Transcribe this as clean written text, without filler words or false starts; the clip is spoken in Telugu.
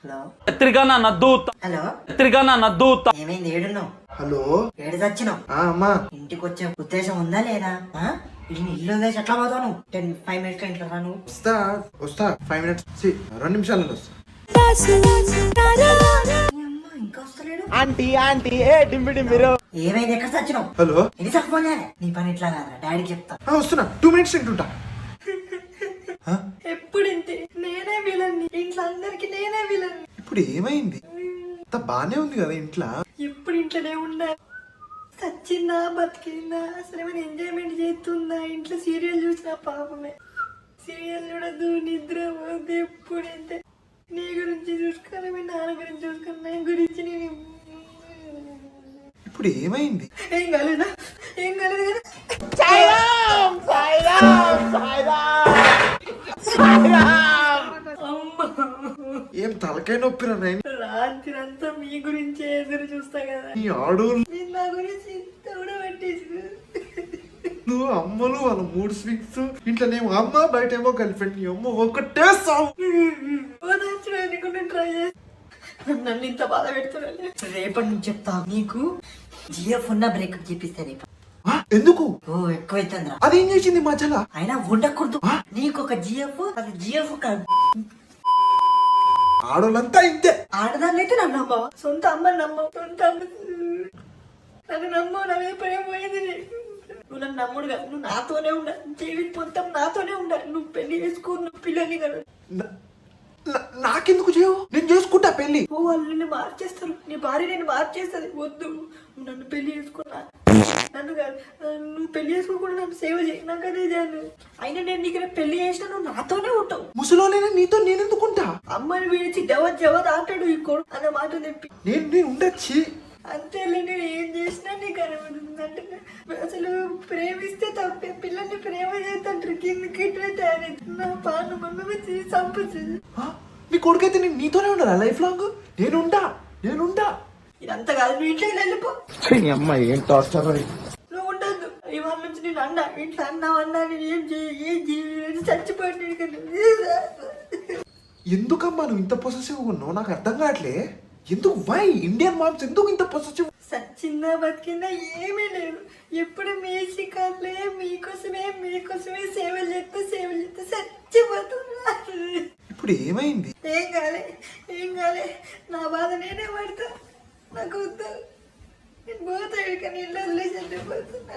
హలో ఎత్తిరిగానా నద్దూత హలో ఎత్తిరిగానా నద్దూత ఏమైంది? ఏడున్నావు? హలో ఏడు చచ్చినావు? అమ్మా ఇంటికి వచ్చే ఉద్దేశం ఉందా లేదా? ఇల్లు వదిలేసి ఎట్లా పోతావు? 5 మినిట్స్ ఇంట్లో రాను. వస్తా 5 మినిట్స్ 2 నిమిషాలలో వస్తా. ఇంకా వస్తలేడు. ఆంటీ ఆంటీ ఏ డింబి డింబిరో ఏమైంది? ఎక్కడ చచ్చినావు? హలో ఎన్నిసార్లు ఫోన్ చేయాలి? నీ పని ఇట్లా కాదురా, డాడీకి చెప్తా. వస్తున్నా 2 మినిట్స్ తింటుంటా. ఎప్పుడు ఇంతే, నేనే విలన్ని ఇంట్లో అందరికి, నేనే విలన్ని. ఇప్పుడు ఏమైంది? అంత బానే ఉంది కదా ఇంట్లో. ఎప్పుడు ఇంట్లోనే ఉండా. చచ్చిందా బతికిందా, అసలు ఏమైనా ఎంజాయ్మెంట్ చేస్తుందా? ఇంట్లో సీరియల్ చూసిన పాపమే. సీరియల్ చూడద్దు, నిద్ర పోతే ఎప్పుడు ఇంతే. నీ గురించి చూసుకోవాలి, మీ నాన్న గురించి చూసుకోవాలి, నా గురించి నేను. ఇప్పుడు ఏమైంది? ఏం కాలేదా? ఏం కాలేదు కదా? సాయిరామ్ సాయిరామ్ సాయిరామ్ ఏం తలకాయ నొప్పిరా నాయన. రాత్రి అంతా మీ గురించే ఎదురు చూస్తా కదా. నీ ఆడోళ్ళు మీరు నా గురించి ఇంత కూడా పట్టేసి నువ్వు అమ్మలు వాళ్ళ 3 స్వింగ్స్ ఇంట్లోనేమో అమ్మ బయటేమో గర్ల్ ఫ్రెండ్. నీ అమ్మ ఒకటే సావు. ట్రై చేసి నన్ను ఇంత బాధ పెడుతున్నాను. రేపటి నుంచి చెప్తా నీకు. జిఎఫ్ ఉన్న బ్రేకప్ చేపిస్తా రేపు. ఎందుకు? ఓ ఎక్కువైతుందిరా. అదేం చేసింది మధ్యలో? అయినా ఉండకూడదు. నీకు ఒక జిఎఫ్, అది జిఎఫ్ కాదు. ఆడోళ్ళంతా ఇంతే. ఆడదాన్ని అయితే నన్ను నమ్మవా? సొంత అమ్మని నమ్మవు. సొంత అమ్మ నన్ను నమ్మవు. నా మీద ప్రేమ పోయింది. నువ్వు నన్ను నమ్ముడు కాదు, నువ్వు నాతోనే ఉండ. జీవితం మొత్తం నాతోనే ఉండాలి. నువ్వు పెళ్లి చేసుకో, నువ్వు పిల్లని కదా. నాకెందుకు చేయవు? నేను చేసుకుంటా పెళ్లి. ఓ వాళ్ళు నిన్ను మార్చేస్తారు. నీ భార్య నేను మార్చేస్తుంది. వద్దు, నువ్వు నన్ను పెళ్లి చేసుకున్నా. నన్ను కాదు, నువ్వు పెళ్లి చేసుకోకుండా నన్ను సేవ చేయి. నాకు అదే చేయాలి. అయినా నేను నీకు పెళ్లి చేసినా నువ్వు నాతోనే ఉంటావు. ముసలోనే నీతో నేనెందుకుంటా? అమ్మని విడిచి జవత్ ఆటాడు ఈ కొడు అన్న మాట తెప్పి. నేను ఉండొచ్చి అంతేలే, నేను ఏం చేసినా నీకు అనుకుంటుంది. అంటే అసలు ప్రేమిస్తే తప్పే. పిల్లల్ని ప్రేమ చేస్తుంటారు. కిందకి తయారైతే నా పాను మమ్మీ చంపచ్చు. నీ కొడుకైతే నేను నీతోనే ఉండాలా లైఫ్ లాంగ్? నేనుండా. ఇదంతా కాదు, నువ్వు ఇంట్లోకి వెళ్ళిపో. అమ్మాయి ఏం టార్చర్. నువ్వు ఉండద్దు. ఇవాళ నుంచి నేను అన్నా, ఇంట్లో అన్నా నేను ఏం చేయి చచ్చిపోయి. ఎందుకమ్మా నువ్వు ఇంత పొసెసివ్ ఉన్నావు? నాకు అర్థం కావట్లే. ఎందుకు? వై ఇండియన్ మామ్స్ ఎందుకు ఇంత పొసెసివ్? సచ్చిందా బతికిందా ఏమీ లేదు. ఎప్పుడు మీ శిఖర్లే, మీకోసమే సేవలు చేస్తే చచ్చిపోతున్నా. ఇప్పుడు ఏమైంది? ఏం కాలే. నా బాధ నేనే పడతా. నాకు వద్దు. నేను పోతా. ఇక నీళ్ళు వదిలేసి పోతున్నా.